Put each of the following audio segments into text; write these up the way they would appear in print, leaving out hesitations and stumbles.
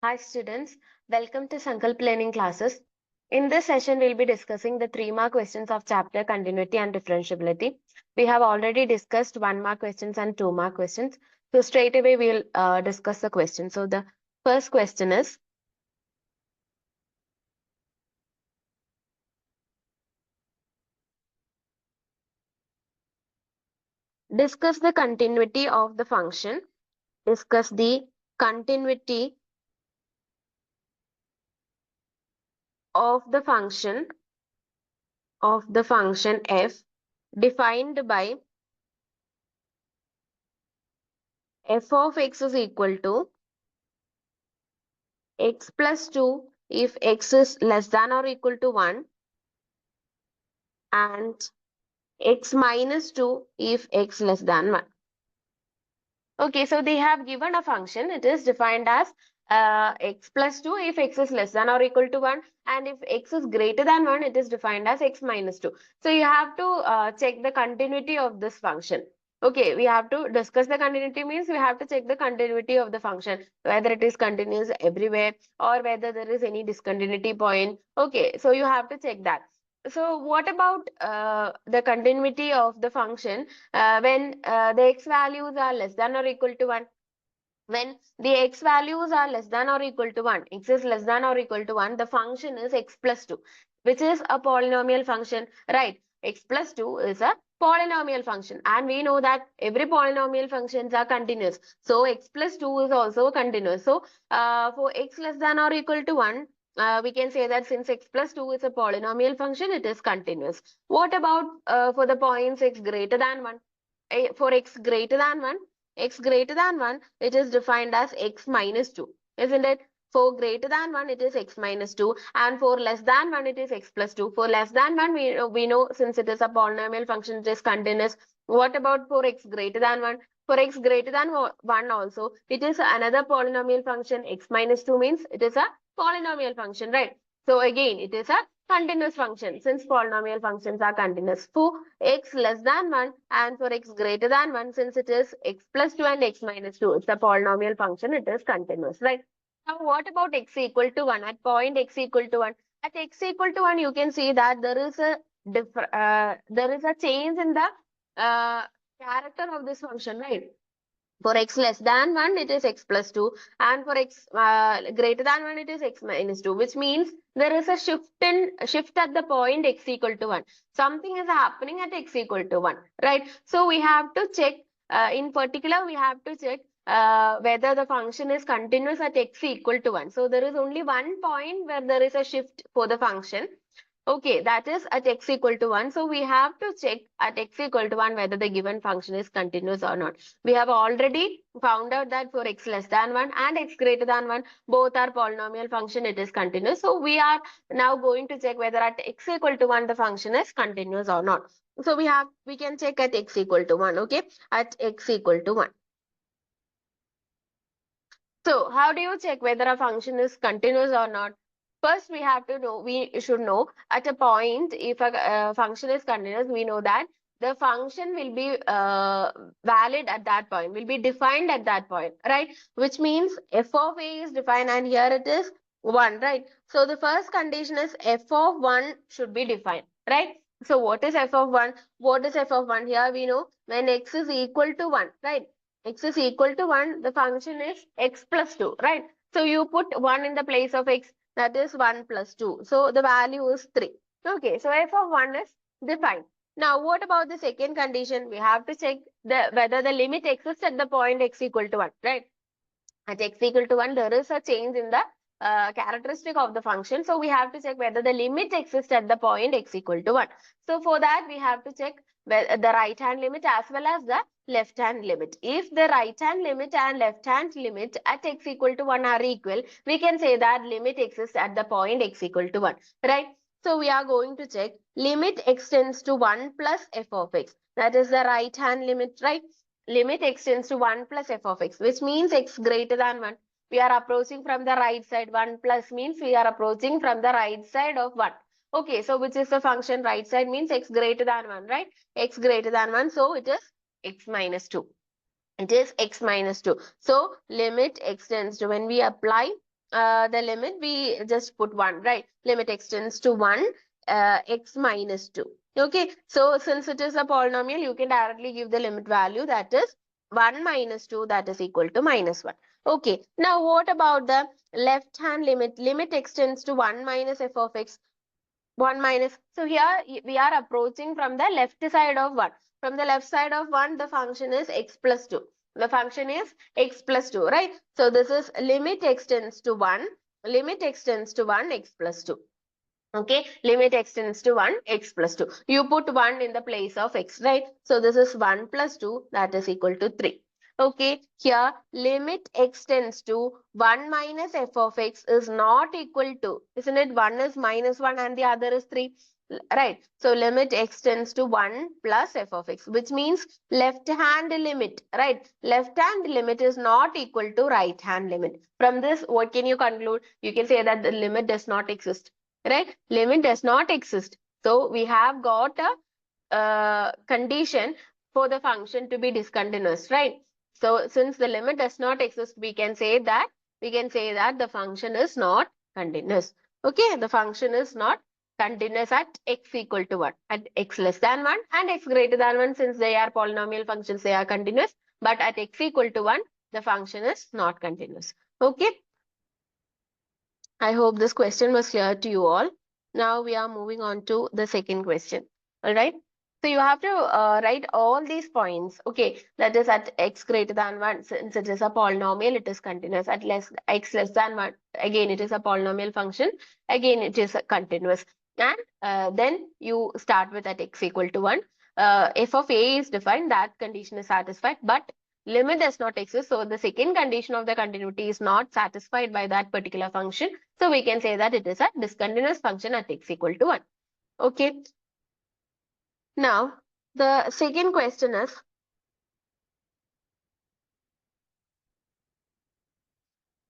Hi students, welcome to Sankalp Learning classes. In this session, we'll be discussing the 3-mark questions of chapter Continuity and Differentiability. We have already discussed 1-mark questions and 2-mark questions. So straight away, we'll discuss the questions. So the first question is, discuss the continuity of the function. Discuss the continuity of the function f defined by f of x is equal to x plus 2 if x is less than or equal to 1 and x minus 2 if x less than 1. Okay, so they have given a function. It is defined as x plus 2 if x is less than or equal to 1, and if x is greater than 1, it is defined as x minus 2. So you have to check the continuity of this function. Okay, we have to discuss the continuity means we have to check the continuity of the function, whether it is continuous everywhere or whether there is any discontinuity point. Okay, so you have to check that. So what about the continuity of the function when the x values are less than or equal to 1? When the x values are less than or equal to 1, x is less than or equal to 1, the function is x plus 2, which is a polynomial function, right? X plus 2 is a polynomial function, and we know that every polynomial functions are continuous. So x plus 2 is also continuous. So for x less than or equal to 1, we can say that since x plus 2 is a polynomial function, it is continuous. What about for the points x greater than 1? For x greater than 1, x greater than 1, it is defined as x minus 2, isn't it? For greater than 1, it is x minus 2, and for less than 1, it is x plus 2. For less than 1, we know since it is a polynomial function, it is continuous. What about for x greater than 1? For x greater than 1 also, it is another polynomial function. X minus 2 means it is a polynomial function, right? So again, it is a continuous function since polynomial functions are continuous. For x less than 1 and for x greater than 1, since it is x plus 2 and x minus 2, it's a polynomial function, it is continuous, right? Now what about x equal to 1? At point x equal to 1, at x equal to 1, you can see that there is a change in the uh, character of this function, right? For x less than 1, it is x plus 2, and for x greater than 1, it is x minus 2, which means there is a shift at the point x equal to 1. Something is happening at x equal to 1, right? So we have to check, in particular, we have to check whether the function is continuous at x equal to 1. So there is only one point where there is a shift for the function. Okay, that is at x equal to 1. So we have to check at x equal to 1 whether the given function is continuous or not. We have already found out that for x less than 1 and x greater than 1, both are polynomial function, it is continuous. So we are now going to check whether at x equal to 1 the function is continuous or not. So we can check at x equal to 1, okay? At x equal to 1. So how do you check whether a function is continuous or not? First, we should know at a point if a function is continuous, we know that the function will be valid at that point, will be defined at that point, right? Which means f of a is defined and here it is 1, right? So the first condition is f of 1 should be defined, right? So what is f of 1? What is f of 1? Here we know when x is equal to 1, right? X is equal to 1, the function is x plus 2, right? So you put 1 in the place of x, that is 1 plus 2. So the value is 3. Okay, so f of 1 is defined. Now, what about the second condition? We have to check whether the limit exists at the point x equal to 1, right? At x equal to 1, there is a change in the characteristic of the function. So we have to check whether the limit exists at the point x equal to 1. So for that, we have to check the right hand limit as well as the left hand limit. If the right hand limit and left hand limit at x equal to 1 are equal, we can say that limit exists at the point x equal to 1, right? So we are going to check limit extends to 1 plus f of x. That is the right hand limit, right? Limit extends to 1 plus f of x, which means x greater than 1. We are approaching from the right side. 1 plus means we are approaching from the right side of 1. Okay, so which is the function? Right side means x greater than 1, right? X greater than 1, so it is x minus 2. It is x minus 2. So limit extends to, when we apply the limit, we just put 1, right? Limit extends to 1, x minus 2. Okay, so since it is a polynomial, you can directly give the limit value, that is 1 minus 2, that is equal to minus 1. Okay, now what about the left hand limit? Limit extends to 1 minus f of x. 1 minus. So here we are approaching from the left side of 1. From the left side of 1, the function is x plus 2. The function is x plus 2, right? So this is limit extends to 1. Limit extends to 1 x plus 2. Okay, limit extends to 1 x plus 2. You put 1 in the place of x, right? So this is 1 plus 2, that is equal to 3. Okay, here limit extends to 1 minus f of x is not equal to, isn't it? 1 is minus 1 and the other is 3, right? So limit extends to 1 plus f of x, which means left hand limit, right? Left hand limit is not equal to right hand limit. From this, what can you conclude? You can say that the limit does not exist, right? Limit does not exist. So we have got a condition for the function to be discontinuous, right? So since the limit does not exist, we can say that the function is not continuous. Okay, the function is not continuous at x equal to 1. At x less than 1 and x greater than 1, since they are polynomial functions, they are continuous. But at x equal to 1, the function is not continuous. Okay. I hope this question was clear to you all. Now we are moving on to the second question. All right. So you have to write all these points. Okay. That is at x greater than 1. Since it is a polynomial, it is continuous. At x less than 1, again, it is a polynomial function. Again, it is continuous. And then you start with at x equal to 1. F of a is defined. That condition is satisfied. But limit does not exist. So the second condition of the continuity is not satisfied by that particular function. So we can say that it is a discontinuous function at x equal to 1. Okay. Now, the second question is,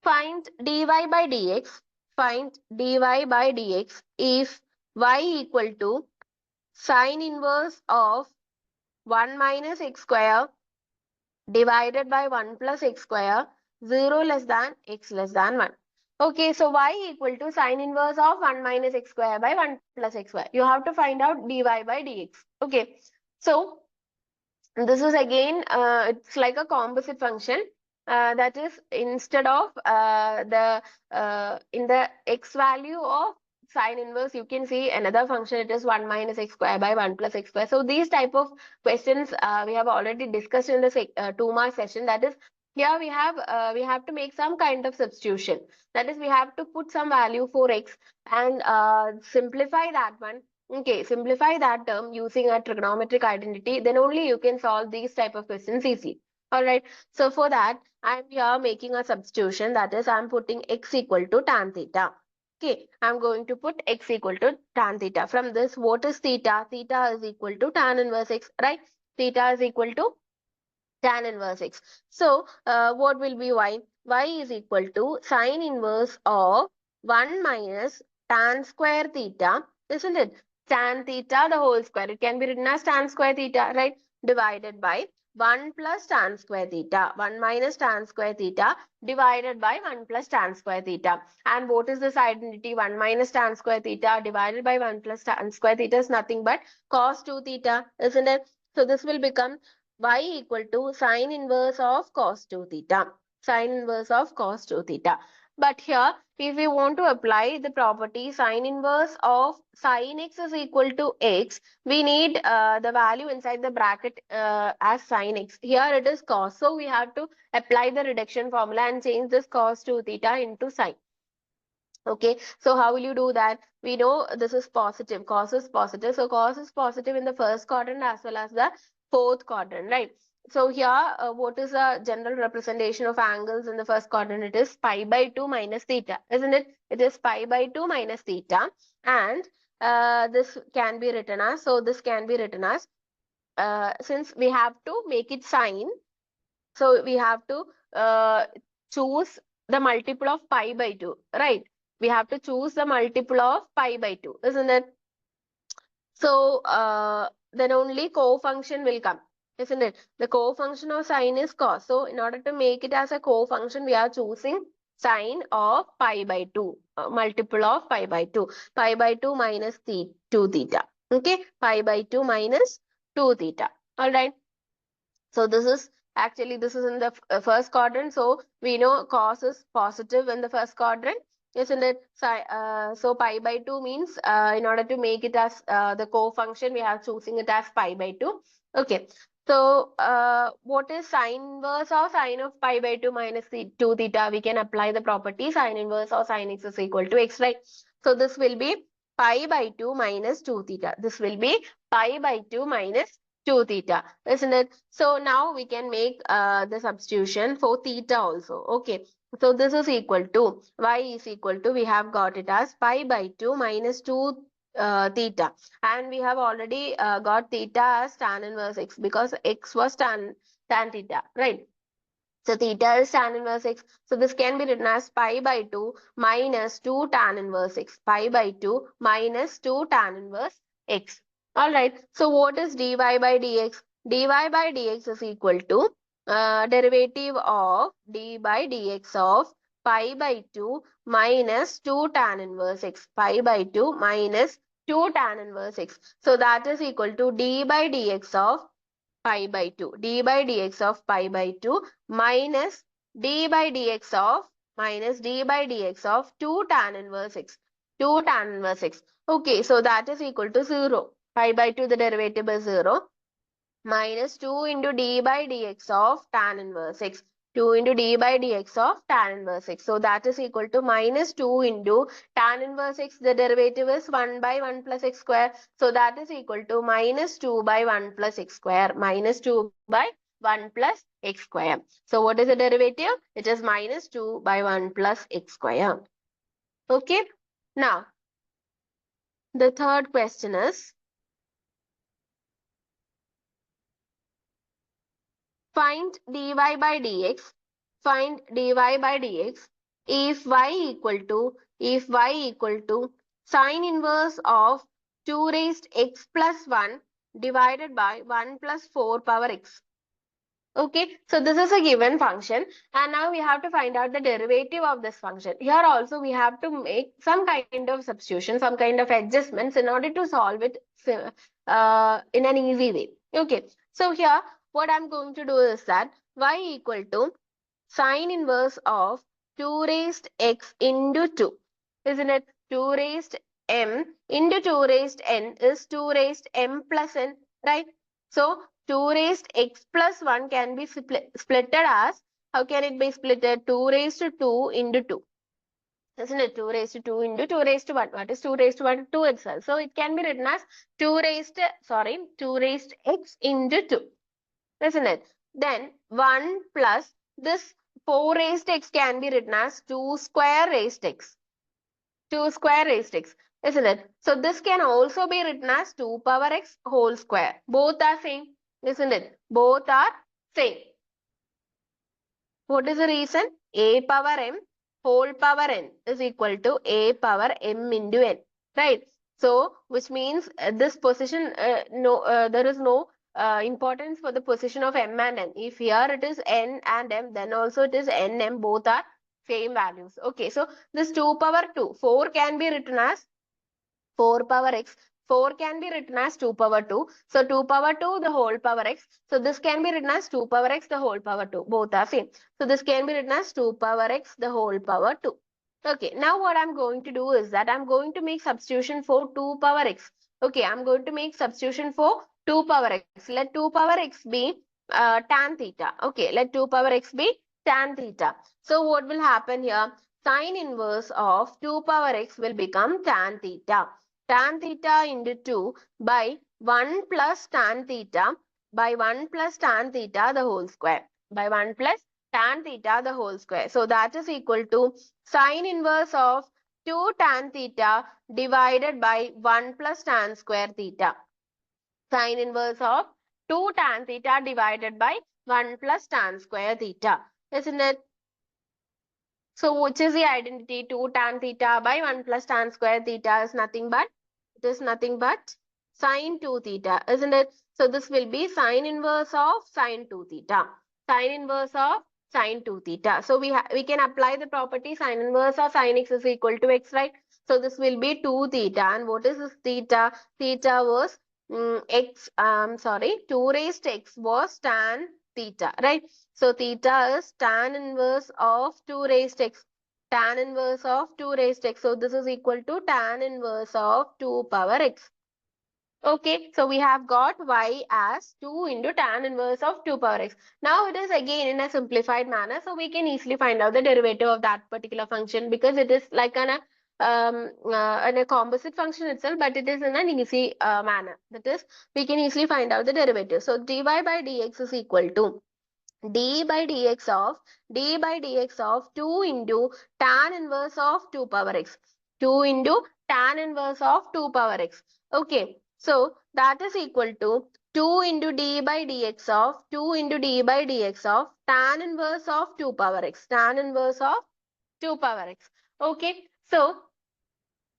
find dy by dx, find dy by dx if y equal to sine inverse of 1 minus x square divided by 1 plus x square, 0 less than x less than 1. Okay, so y equal to sine inverse of 1 minus x square by 1 plus x square. You have to find out dy by dx. Okay, so this is again, it's like a composite function. That is, instead of in the x value of sine inverse, you can see another function. It is 1 minus x square by 1 plus x square. So these type of questions we have already discussed in the 2 mark session. That is, here we have to make some kind of substitution. That is, we have to put some value for x and simplify that one. Okay, simplify that term using a trigonometric identity, then only you can solve these type of questions easily. All right. So for that, I'm here making a substitution. That is, I'm putting x equal to tan theta. Okay, I'm going to put x equal to tan theta. From this, what is theta? Theta is equal to tan inverse x, right? Theta is equal to tan inverse x. So, what will be y? Y is equal to sine inverse of 1 minus tan square theta, isn't it? Tan theta the whole square. It can be written as tan square theta, right? Divided by 1 plus tan square theta. 1 minus tan square theta divided by 1 plus tan square theta. And what is this identity? 1 minus tan square theta divided by 1 plus tan square theta is nothing but cos 2 theta, isn't it? So this will become y equal to sine inverse of cos 2 theta. Sine inverse of cos 2 theta. But here, if we want to apply the property sine inverse of sine x is equal to x, we need the value inside the bracket as sine x. Here it is cos. So we have to apply the reduction formula and change this cos 2 theta into sine. Okay, so how will you do that? We know this is positive, cos is positive. So cos is positive in the first quadrant as well as the fourth quadrant, right? So here, what is the general representation of angles in the first quadrant? It is pi by 2 minus theta, isn't it? It is pi by 2 minus theta. And this can be written as, so this can be written as, since we have to make it sine, so we have to choose the multiple of pi by 2, right? We have to choose the multiple of pi by 2, isn't it? So then only co-function will come, isn't it? The co-function of sine is cos. So in order to make it as a co-function, we are choosing sine of pi by 2, multiple of pi by 2. Pi by 2 minus 2 theta. Okay, pi by 2 minus 2 theta. All right. So this is in the first quadrant. So we know cos is positive in the first quadrant, isn't it? So pi by 2 means in order to make it as the co-function, we have choosing it as pi by 2. Okay. So what is sine inverse of sine of pi by 2 minus 2 theta? We can apply the property sine inverse of sine x is equal to x, right? So this will be pi by 2 minus 2 theta. This will be pi by 2 minus 2 theta, isn't it? So now we can make the substitution for theta also. Okay. So this is equal to, y is equal to, we have got it as pi by 2 minus 2 theta. And we have already got theta as tan inverse x because x was tan theta, right? So theta is tan inverse x. So this can be written as pi by 2 minus 2 tan inverse x. Pi by 2 minus 2 tan inverse x. Alright. So what is dy by dx? Dy by dx is equal to derivative of d by dx of pi by 2 minus 2 tan inverse x. Pi by 2 minus 2 tan inverse x. So that is equal to d by dx of pi by 2. D by dx of pi by 2 minus d by dx of 2 tan inverse x. 2 tan inverse x. Okay, so that is equal to 0. Pi by 2, the derivative is 0, minus 2 into d by dx of tan inverse x. 2 into d by dx of tan inverse x. So that is equal to minus 2 into tan inverse x. The derivative is 1 by 1 plus x square. So that is equal to minus 2 by 1 plus x square. Minus 2 by 1 plus x square. So what is the derivative? It is minus 2 by 1 plus x square. Okay. Now, the third question is, find dy by dx, find dy by dx if y equal to sine inverse of 2 raised x plus 1 divided by 1 plus 4 power x. Okay, so this is a given function and now we have to find out the derivative of this function. Here also we have to make some kind of substitution, some kind of adjustments in order to solve it in an easy way. Okay, so here what I'm going to do is that y equal to sine inverse of 2 raised x into 2. Isn't it? 2 raised m into 2 raised n is 2 raised m plus n, right? So 2 raised x plus 1 can be splitted as, how can it be splitted? 2 raised to 2 into 2. Isn't it? 2 raised to 2 into 2 raised to 1. What is 2 raised to 1? 2 itself. So it can be written as 2 raised x into 2. Isn't it? Then 1 plus this 4 raised x can be written as 2 square raised x. 2 square raised x. Isn't it? So this can also be written as 2 power x whole square. Both are same. Isn't it? Both are same. What is the reason? A power m whole power n is equal to a power m into n. Right? So, which means this position, there is no importance for the position of m and n. If here it is n and m, then also it is n, m, both are same values. Okay, so this 2 power 2, 4 can be written as 4 power x. 4 can be written as 2 power 2. So 2 power 2 the whole power x. So this can be written as 2 power x the whole power 2. Both are same. So this can be written as 2 power x the whole power 2. Okay, now what I'm going to do is that I'm going to make substitution for 2 power x. Okay, I'm going to make substitution for 2 power x. Let 2 power x be tan theta. Okay, let 2 power x be tan theta. So what will happen here? Sine inverse of 2 power x will become tan theta. Tan theta into 2 by 1 plus tan theta by 1 plus tan theta the whole square. By 1 plus tan theta the whole square. So that is equal to sine inverse of 2 tan theta divided by 1 plus tan square theta. Sine inverse of 2 tan theta divided by 1 plus tan square theta. Isn't it? So which is the identity? 2 tan theta by 1 plus tan square theta is nothing but, it is nothing but sine 2 theta, isn't it? So this will be sine inverse of sine 2 theta. Sine inverse of sine 2 theta. So we can apply the property sine inverse of sine x is equal to x, right? So this will be 2 theta. And what is this theta? Theta was x, sorry, 2 raised to x was tan theta, right? So theta is tan inverse of 2 raised to x. Tan inverse of 2 raised to x. So this is equal to tan inverse of 2 power x. Okay, so we have got y as 2 into tan inverse of 2 power x. Now it is again in a simplified manner, so we can easily find out the derivative of that particular function because it is like in a composite function itself, but it is in an easy manner. That is, we can easily find out the derivative. So dy by dx is equal to d by dx of 2 into tan inverse of 2 power x. 2 into tan inverse of 2 power x. Okay, so that is equal to 2 into d by dx of 2 into d by dx of tan inverse of 2 power x. Tan inverse of 2 power x. Okay, so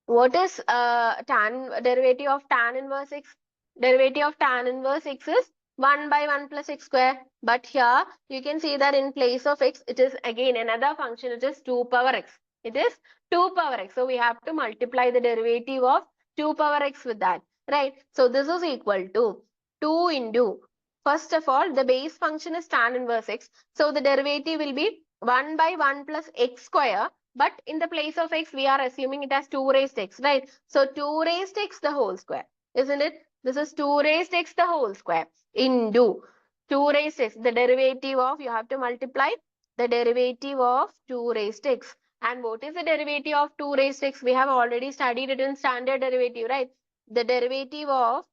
what is tan derivative of tan inverse x? Derivative of tan inverse x is 1 by 1 plus x square. But here you can see that in place of x, it is again another function. It is 2 power x. It is 2 power x. So we have to multiply the derivative of 2 power x with that. Right? So this is equal to 2 into, first of all, the base function is tan inverse x. So the derivative will be 1 by 1 plus x square. But in the place of x, we are assuming it as 2 raised x, right? So 2 raised x the whole square, isn't it? This is 2 raised x the whole square into 2 raised x. The derivative of, you have to multiply the derivative of 2 raised x. And what is the derivative of 2 raised x? We have already studied it in standard derivative, right? The derivative of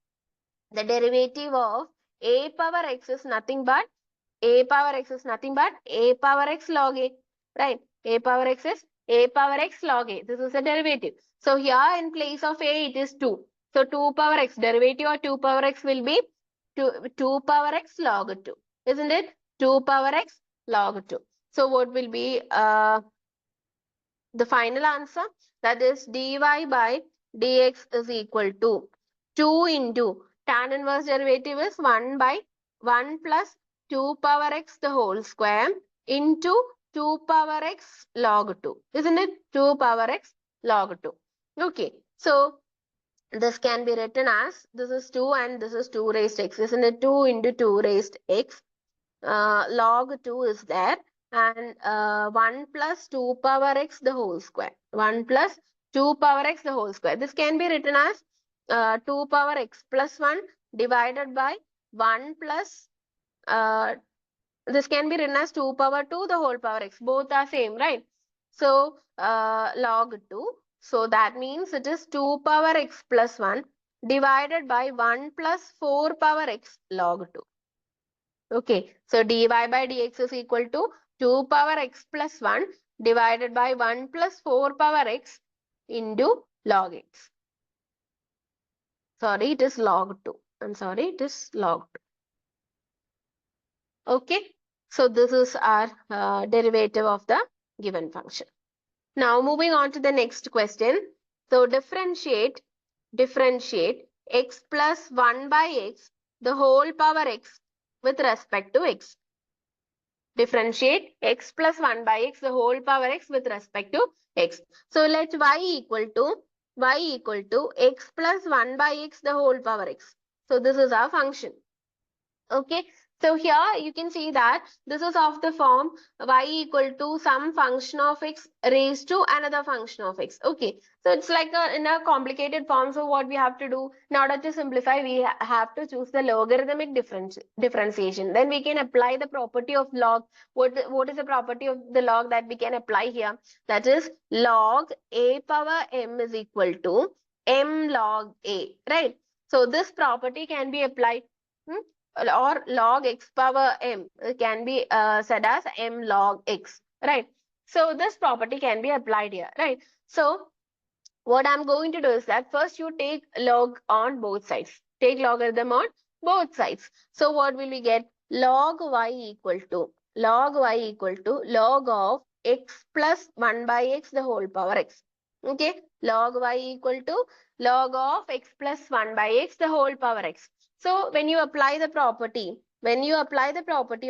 a power x is nothing but a power x is nothing but a power x log a, right? A power x is a power x log a. This is a derivative. So here in place of a, it is 2. So 2 power x, derivative of 2 power x will be 2 power x log 2. Isn't it? 2 power x log 2. So what will be the final answer? That is dy by dx is equal to 2 into tan inverse derivative is 1 by 1 plus 2 power x the whole square into 2 power x log 2. Isn't it? 2 power x log 2. Okay. So this can be written as, this is 2 and this is 2 raised x. Isn't it? 2 into 2 raised x. Log 2 is there, and 1 plus 2 power x the whole square. 1 plus 2 power x the whole square. This can be written as 2 power x plus 1 divided by 1 plus, this can be written as 2 power 2 the whole power x. Both are same, right? So log 2. So that means it is 2 power x plus 1 divided by 1 plus 4 power x log 2. Okay, so dy by dx is equal to 2 power x plus 1 divided by 1 plus 4 power x into log x. Sorry, it is log 2. I'm sorry, it is log 2. Okay, so this is our derivative of the given function. Now moving on to the next question. So differentiate x plus 1 by x the whole power x with respect to x. Differentiate x plus 1 by x the whole power x with respect to x. So let y equal to x plus 1 by x the whole power x. So this is our function. Okay, so here you can see that this is of the form y equal to some function of x raised to another function of x. Okay, so it's like in a complicated form. So what we have to do in order to simplify, we have to choose the logarithmic differentiation. Then we can apply the property of log. What is the property of the log that we can apply here? That is log a power m is equal to m log a, right? So this property can be applied. Or log x power m can be said as m log x, right? So this property can be applied here, right? So what I'm going to do is that first you take log on both sides. Take logarithm on both sides. So what will we get? Log y equal to log of x plus 1 by x the whole power x. Okay, log y equal to log of x plus 1 by x the whole power x. So when you apply the property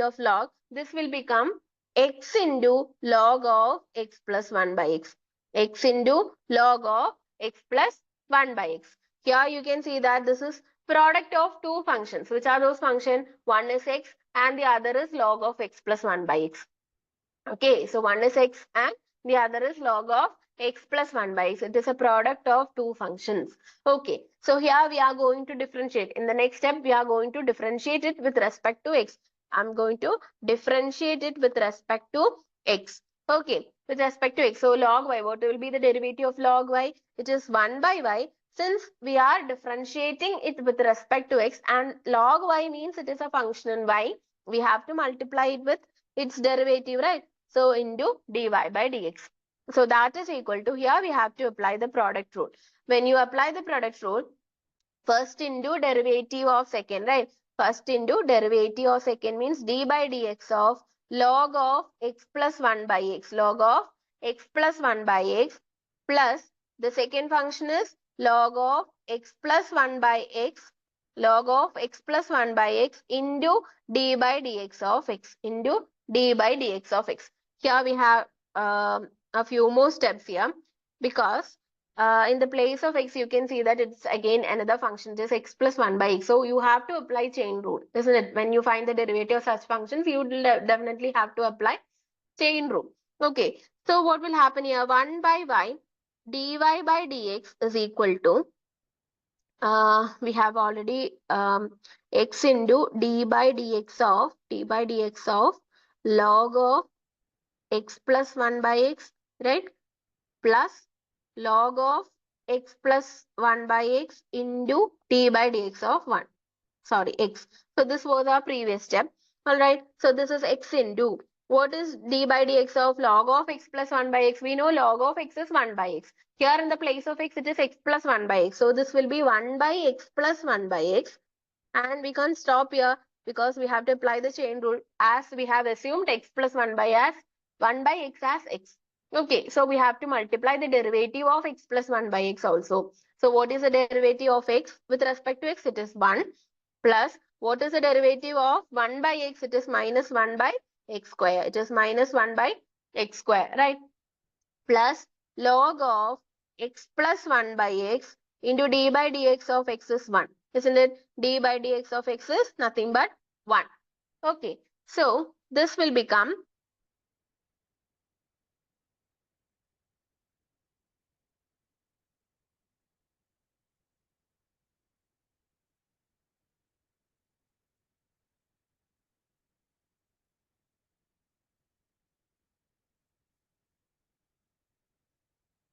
of log, this will become x into log of x plus 1 by x. X into log of x plus 1 by x. Here you can see that this is product of two functions. Which are those functions? One is x and the other is log of x plus 1 by x. Okay, so one is x and the other is log of x plus 1 by x. It is a product of two functions. Okay, so here we are going to differentiate. In the next step, we are going to differentiate it with respect to x. I'm going to differentiate it with respect to x. Okay, with respect to x. So log y, what will be the derivative of log y? It is 1 by y. Since we are differentiating it with respect to x and log y means it is a function in y, we have to multiply it with its derivative, right? So into dy by dx. So that is equal to, here we have to apply the product rule. When you apply the product rule, first into derivative of second, right? First into derivative of second means d by dx of log of x plus 1 by x. Log of x plus 1 by x plus the second function is log of x plus 1 by x. Log of x plus 1 by x into d by dx of x. Into d by dx of x. Here we have a few more steps here, because in the place of x, you can see that it's again another function, just x plus 1 by x. So you have to apply chain rule, isn't it? When you find the derivative of such functions, you will definitely have to apply chain rule. Okay, so what will happen here? 1 by y dy by dx is equal to, we have already x into d by dx of log of x plus 1 by x, right? Plus log of x plus 1 by x into d by dx of 1. Sorry, x. So this was our previous step. Alright, so this is x into, what is d by dx of log of x plus 1 by x? We know log of x is 1 by x. Here in the place of x, it is x plus 1 by x. So this will be 1 by x plus 1 by x. And we can't stop here because we have to apply the chain rule, as we have assumed x plus 1 by x as x. Okay, so we have to multiply the derivative of x plus 1 by x also. So what is the derivative of x with respect to x? It is 1, plus what is the derivative of 1 by x? It is minus 1 by x square. It is minus 1 by x square, right? Plus log of x plus 1 by x into d by dx of x is 1. Isn't it? D by dx of x is nothing but 1. Okay, so this will become,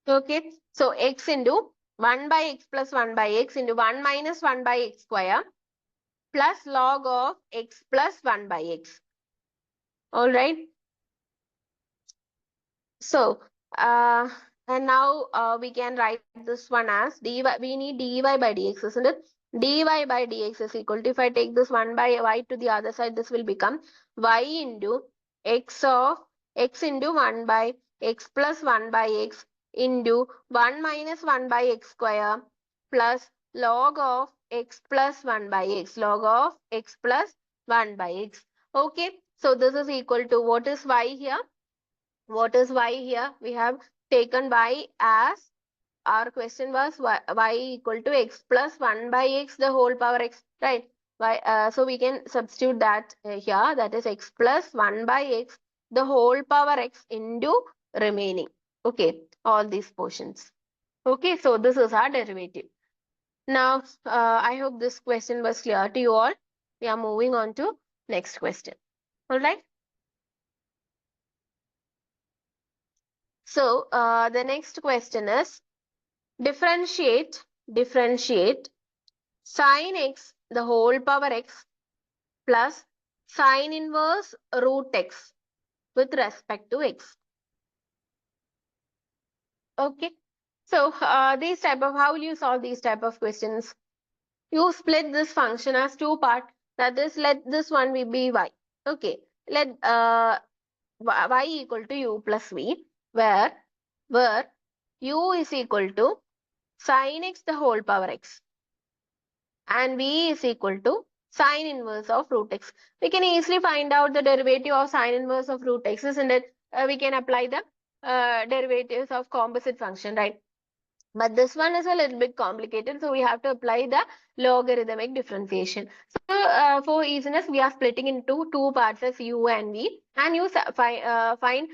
okay, so x into 1 by x plus 1 by x into 1 minus 1 by x square plus log of x plus 1 by x. All right. So, and now we can write this one as dy. We need dy by dx, isn't it? Dy by dx is equal to, if I take this 1 by y to the other side, this will become y into x of x into 1 by x plus 1 by x into 1 minus 1 by x square plus log of x plus 1 by x. Log of x plus 1 by x. Okay, so this is equal to, what is y here? What is y here? We have taken y as, our question was y equal to x plus 1 by x the whole power x, right? So we can substitute that here, that is x plus 1 by x the whole power x into remaining. Okay, all these portions. Okay, so this is our derivative. Now, I hope this question was clear to you all. We are moving on to next question. All right. So, the next question is, differentiate sine x the whole power x plus sine inverse root x with respect to x. Okay. So, these type of, how will you solve these type of questions? You split this function as two parts. That is, let this one be y. Okay. Let y equal to u plus v, where u is equal to sine x the whole power x and v is equal to sine inverse of root x. We can easily find out the derivative of sine inverse of root x, isn't it? We can apply the derivatives of composite function, right? But this one is a little bit complicated, so we have to apply the logarithmic differentiation. So for easiness, we are splitting into two parts as u and v, and you find find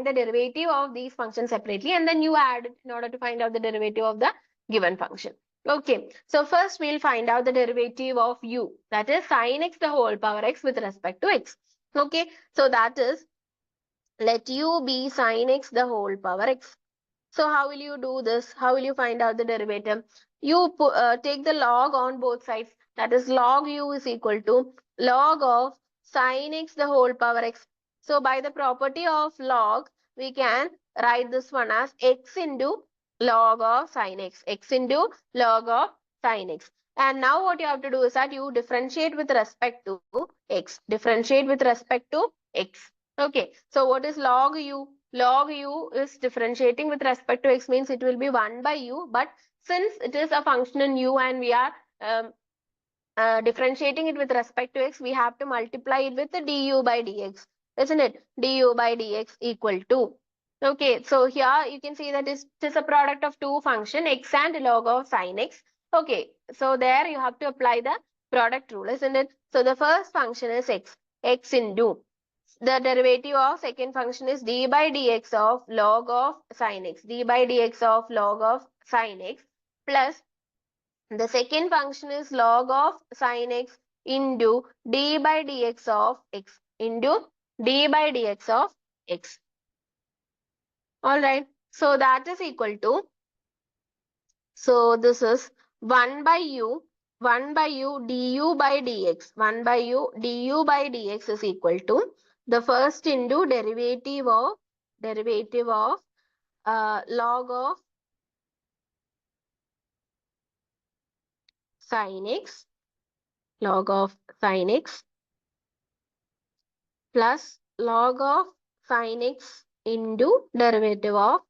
the derivative of these functions separately, and then you add it in order to find out the derivative of the given function. Okay, so first we'll find out the derivative of u, that is sine x the whole power x with respect to x. Okay, so that is, let u be sine x the whole power x. So how will you do this? How will you find out the derivative? You take the log on both sides. That is, log u is equal to log of sine x the whole power x. So by the property of log, we can write this one as x into log of sine x. X into log of sine x. And now what you have to do is that you differentiate with respect to x. Differentiate with respect to x. Okay. So what is log u? Log u is differentiating with respect to x, means it will be 1 by u, but since it is a function in u and we are differentiating it with respect to x, we have to multiply it with the du by dx, isn't it? Du by dx equal to. Okay, so here you can see that it is a product of two function, x and log of sine x. Okay, so there you have to apply the product rule, isn't it? So the first function is x into the derivative of second function is d by dx of log of sine x, d by dx of log of sine x, plus the second function is log of sine x into d by dx of x, into d by dx of x. All right, so that is equal to, so this is 1 by u, 1 by u du by dx, 1 by u du by dx is equal to the first into derivative of log of sine x, log of sine x plus log of sine x into derivative of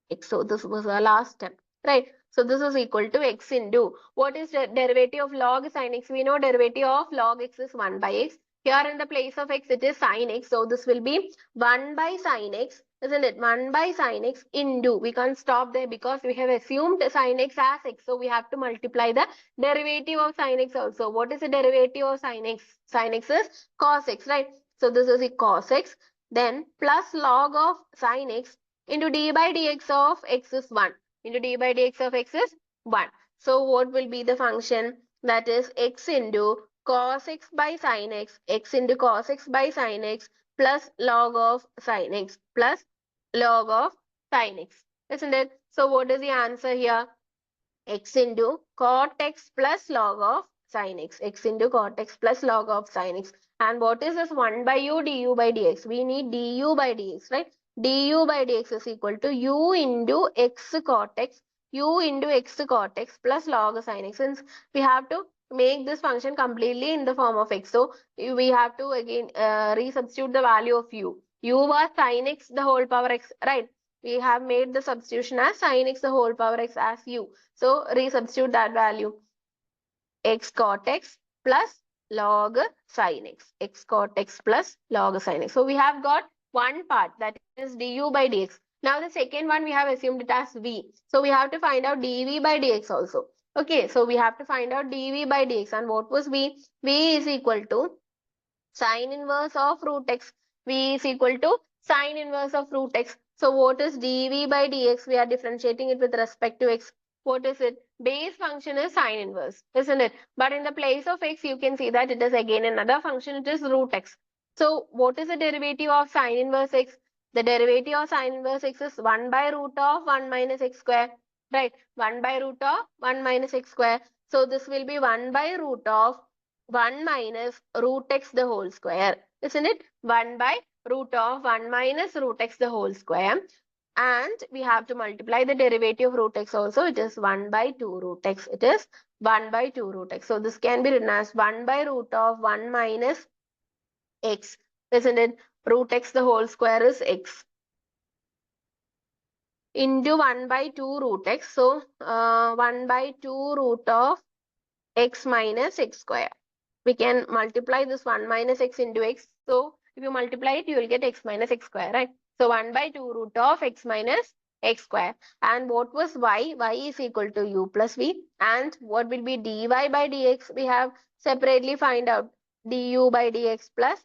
x. So this was the last step, right? So this is equal to x into, what is the derivative of log sine x? We know derivative of log x is 1 by x. Here in the place of x, it is sine x. So this will be 1 by sine x, isn't it? 1 by sine x into, we can't stop there because we have assumed sine x as x. So we have to multiply the derivative of sine x also. What is the derivative of sine x? Sine x is cos x, right? So this is a cos x. Then plus log of sine x into d by dx of x is 1. Into d by dx of x is 1. So what will be the function? That is x into cos x by sine x into cos x by sine x plus log of sine x plus log of sine x. Isn't it? So what is the answer here? X into cot x plus log of sin x. X into cot x plus log of sin x. And what is this 1 by u du by dx? We need du by dx, right? Du by dx is equal to u into x cot x, u into x cot x plus log of sin x. Since we have to make this function completely in the form of x, so we have to again resubstitute the value of u. U was sin x the whole power x, right? We have made the substitution as sin x the whole power x as u. So resubstitute that value, x cot x plus log sin x, x cot x plus log sin x. So we have got one part, that is du by dx. Now the second one we have assumed it as v. So we have to find out dv by dx also. Okay, so we have to find out dv by dx, and what was v? V is equal to sine inverse of root x. V is equal to sine inverse of root x. So what is dv by dx? We are differentiating it with respect to x. What is it? Base function is sine inverse, isn't it? But in the place of x, you can see that it is again another function. It is root x. So what is the derivative of sine inverse x? The derivative of sine inverse x is 1 by root of 1 minus x square. Right? 1 by root of 1 minus x square. So this will be 1 by root of 1 minus root x the whole square, isn't it? 1 by root of 1 minus root x the whole square. And we have to multiply the derivative of root x also. It is 1 by 2 root x. It is 1 by 2 root x. So this can be written as 1 by root of 1 minus x, isn't it? Root x the whole square is x into 1 by 2 root x. So 1 by 2 root of x minus x square. We can multiply this 1 minus x into x. So if you multiply it, you will get x minus x square, right? So 1 by 2 root of x minus x square. And what was y? Y is equal to u plus v. And what will be dy by dx? We have separately find out du by dx plus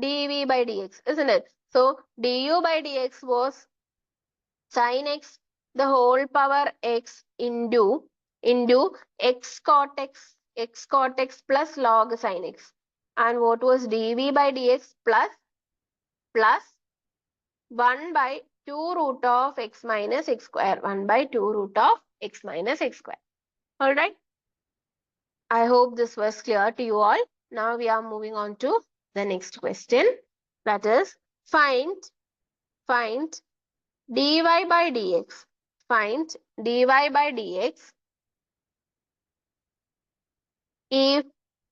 dv by dx, isn't it? So du by dx was sin x the whole power x into x cot x plus log sin x. And what was dv by dx plus 1 by 2 root of x minus x square. 1 by 2 root of x minus x square. All right. I hope this was clear to you all. Now we are moving on to the next question. That is find dy by dx. Find dy by dx if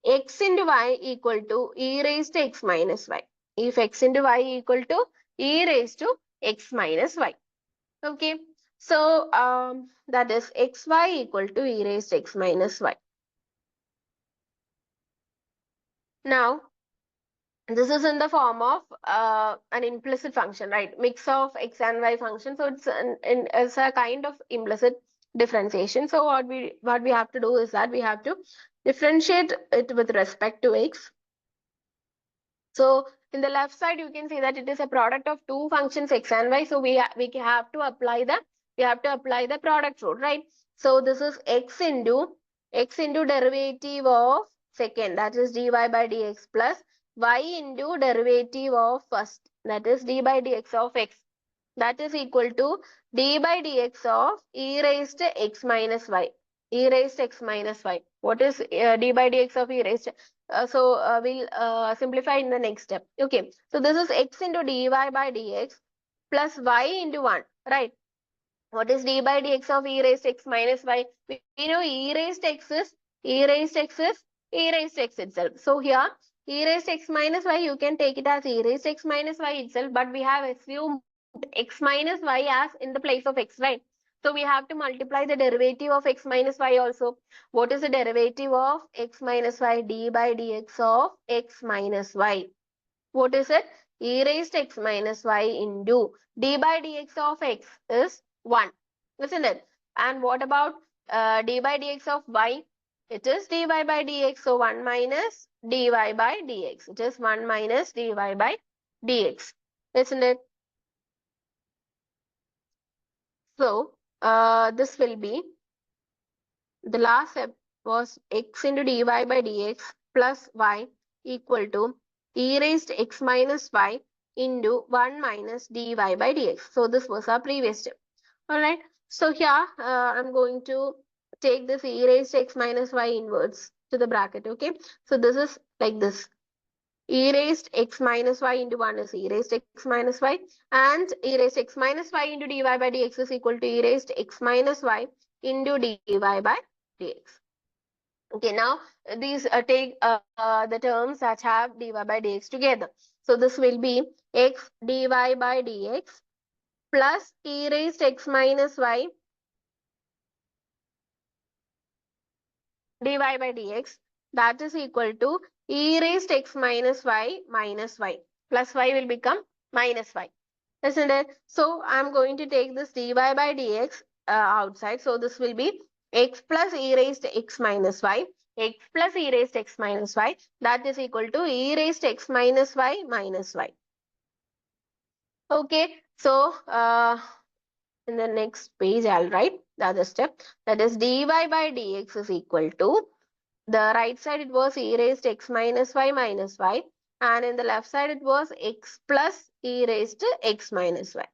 x into y equal to e raised to x minus y. If x into y equal to e raised to x minus y. Okay. So that is xy equal to e raised to x minus y. Now this is in the form of an implicit function, right? Mix of x and y function. So it's a kind of implicit differentiation. So what we have to do is that we have to differentiate it with respect to x. So in the left side, you can see that it is a product of two functions x and y. So we have to apply the product rule, right? So this is x into derivative of second, that is dy by dx, plus y into derivative of first, that is d by dx of x, that is equal to d by dx of e raised to x minus y. E raised to x minus y. What is d by dx of e raised to? We'll simplify in the next step. Okay. So this is x into dy by dx plus y into 1. Right. What is d by dx of e raised to x minus y? We know e raised to x is e raised to x is e raised to x itself. So here e raised to x minus y, you can take it as e raised to x minus y itself, but we have assumed x minus y as in the place of x, right? So we have to multiply the derivative of x minus y also. What is the derivative of x minus y? D by dx of x minus y. What is it? E raised to x minus y into d by dx of x is 1, isn't it? And what about d by dx of y? It is dy by dx, so 1 minus dy by dx. It is 1 minus dy by dx, isn't it? So this will be, the last step was x into dy by dx plus y equal to e raised to x minus y into 1 minus dy by dx. So this was our previous step. All right. So here I'm going to take this e raised to x minus y inwards to the bracket. Okay. So this is like this. E raised x minus y into 1 is e raised x minus y, and e raised x minus y into dy by dx is equal to e raised x minus y into dy by dx. Okay, now these take the terms that have dy by dx together. So this will be x dy by dx plus e raised x minus y dy by dx, that is equal to e raised x minus y plus y will become minus y, isn't it? So I'm going to take this dy by dx outside. So this will be x plus e raised x minus y, x plus e raised x minus y, that is equal to e raised x minus y minus y. Okay, so in the next page I'll write the other step, that is dy by dx is equal to, the right side it was e raised x minus y, and in the left side it was x plus e raised to x minus y.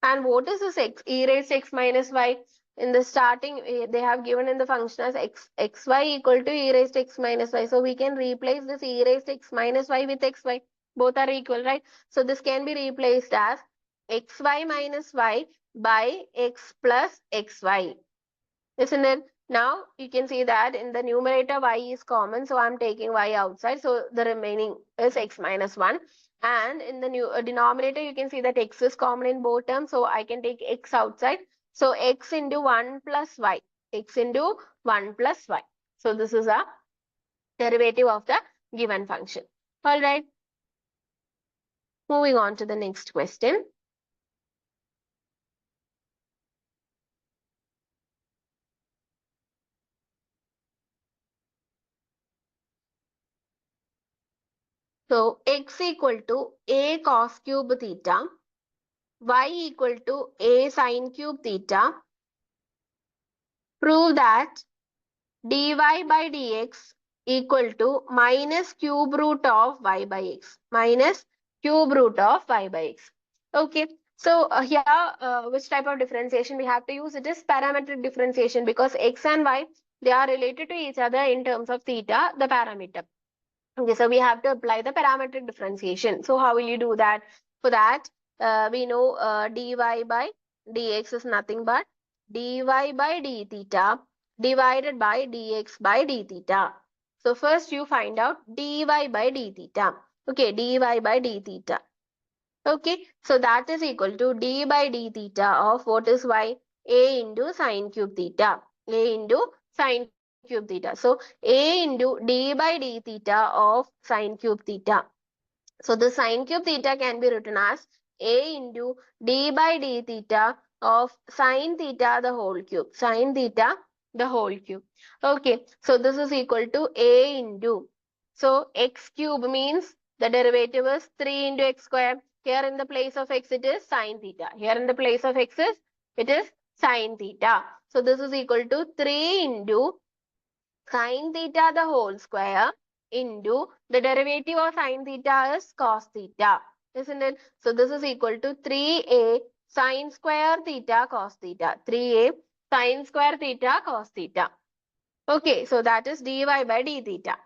And what is this x, e raised to x minus y? In the starting, they have given in the function as xy equal to e raised to x minus y. So we can replace this e raised to x minus y with xy. Both are equal, right? So this can be replaced as xy minus y by x plus xy, isn't it? Now you can see that in the numerator y is common, so I'm taking y outside, so the remaining is x minus 1. And in the new denominator, you can see that x is common in both terms, so I can take x outside. So x into 1 plus y, x into 1 plus y. So this is a derivative of the given function. All right. Moving on to the next question. So x equal to a cos cube theta, y equal to a sin cube theta. Prove that dy by dx equal to minus cube root of y by x. Minus cube root of y by x. Okay. So here, which type of differentiation we have to use? It is parametric differentiation because x and y, they are related to each other in terms of theta, the parameter. Okay, so we have to apply the parametric differentiation. So how will you do that? For that, we know dy by dx is nothing but dy by d theta divided by dx by d theta. So first you find out dy by d theta. Okay, dy by d theta. Okay, so that is equal to d by d theta of what is y? A into sine cube theta. A into sine cube theta. So a into d by d theta of sine cube theta. So the sine cube theta can be written as a into d by d theta of sine theta the whole cube. Sine theta the whole cube. Okay, so this is equal to a into. So x cube means the derivative is 3 into x square. Here in the place of x it is sine theta. Here in the place of x is it is sine theta. So this is equal to 3 into sine theta the whole square into the derivative of sine theta is cos theta, isn't it? So this is equal to 3a sine square theta cos theta. 3a sine square theta cos theta. Okay, so that is dy by d theta.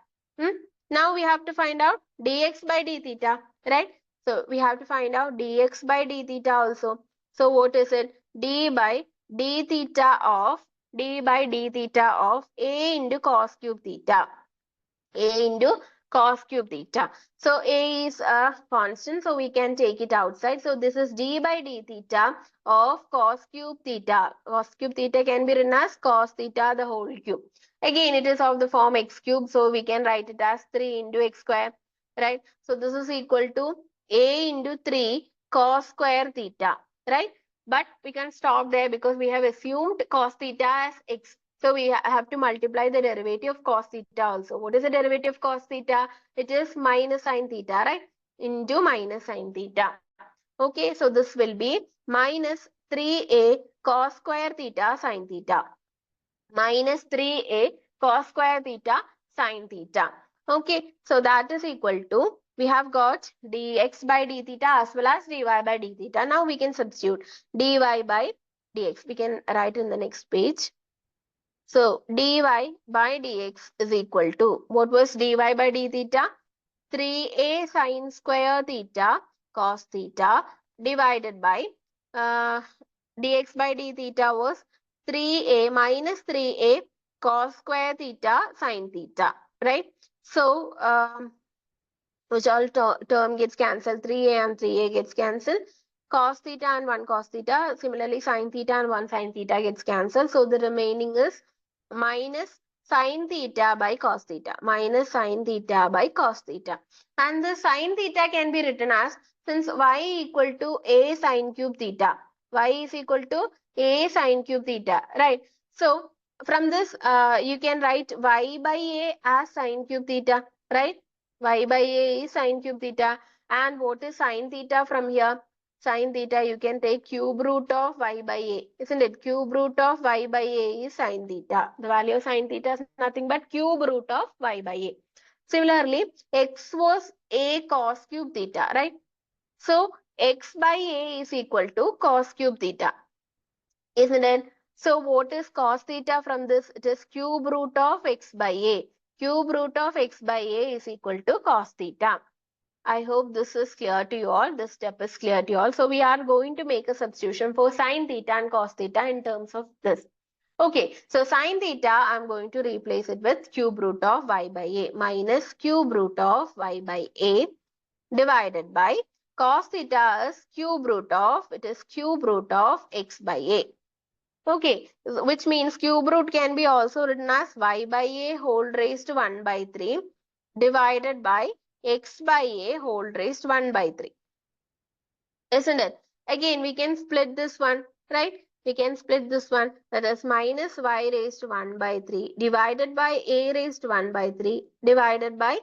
Now we have to find out dx by d theta, right? So we have to find out dx by d theta also. So what is it? d by d theta of a into cos cube theta. A into cos cube theta. So a is a constant, so we can take it outside. So this is d by d theta of cos cube theta. Cos cube theta can be written as cos theta the whole cube. Again, it is of the form x cube, so we can write it as 3 into x square, right? So this is equal to a into 3 cos square theta, right? But we can stop there because we have assumed cos theta as x. So we have to multiply the derivative of cos theta also. What is the derivative of cos theta? It is minus sine theta, right? Into minus sine theta. Okay, so this will be minus 3a cos square theta sine theta. Minus 3a cos square theta sine theta. Okay, so that is equal to, we have got dx by d theta as well as dy by d theta. Now we can substitute dy by dx. We can write in the next page. So dy by dx is equal to, what was dy by d theta? 3a sine square theta cos theta divided by dx by d theta was 3a minus 3a cos square theta sine theta, right? So which all term gets cancelled, 3a and 3a gets cancelled. Cos theta and 1 cos theta, similarly sine theta and 1 sine theta gets cancelled. So the remaining is minus sine theta by cos theta. Minus sine theta by cos theta. And the sine theta can be written as, since y equal to a sine cube theta. Y is equal to a sine cube theta, right? So from this, you can write y by a as sine cube theta, right? Y by a is sine cube theta. And what is sine theta from here? Sine theta, you can take cube root of y by a, isn't it? Cube root of y by a is sine theta. The value of sine theta is nothing but cube root of y by a. Similarly, x was a cos cube theta, right? So x by a is equal to cos cube theta, isn't it? So what is cos theta from this? It is cube root of x by a. Cube root of x by a is equal to cos theta. I hope this is clear to you all. This step is clear to you all. So we are going to make a substitution for sine theta and cos theta in terms of this. Okay, so sine theta, I'm going to replace it with cube root of y by a minus cube root of y by a divided by cos theta is cube root of, it is cube root of x by a. Okay, which means cube root can be also written as y by a whole raised to 1 by 3 divided by x by a whole raised to 1 by 3. Isn't it? Again, we can split this one, right? We can split this one, that is minus y raised to 1 by 3 divided by a raised to 1 by 3 divided by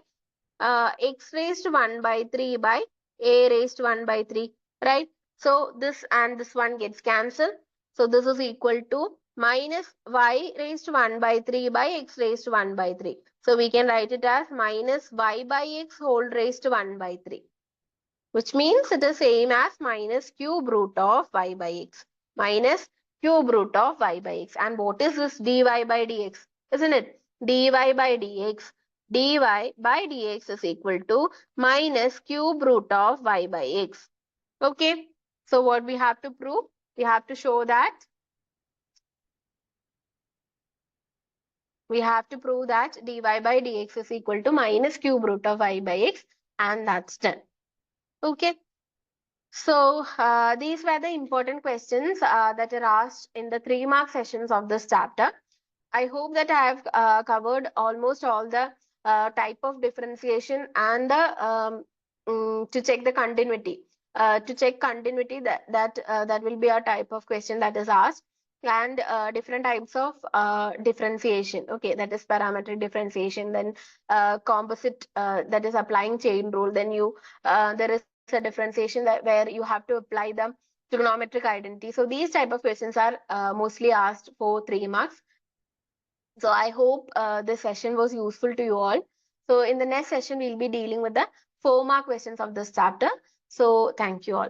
x raised to 1 by 3 by a raised to 1 by 3, right? So this and this one gets cancelled. So this is equal to minus y raised to 1 by 3 by x raised to 1 by 3. So we can write it as minus y by x whole raised to 1 by 3, which means it is same as minus cube root of y by x. Minus cube root of y by x. And what is this dy by dx? Isn't it? dy by dx. dy by dx is equal to minus cube root of y by x. Okay. So what we have to prove? We have to show that dy by dx is equal to minus cube root of y by x, and that's done. Okay. So these were the important questions that are asked in the 3-mark sessions of this chapter. I hope that I have covered almost all the type of differentiation and the to check the continuity. To check continuity, that will be a type of question that is asked, and different types of differentiation. Okay, that is parametric differentiation. Then composite, that is applying chain rule. Then there is a differentiation that where you have to apply the trigonometric identity. So these type of questions are mostly asked for 3 marks. So I hope this session was useful to you all. So in the next session, we'll be dealing with the 4-mark questions of this chapter. So thank you all.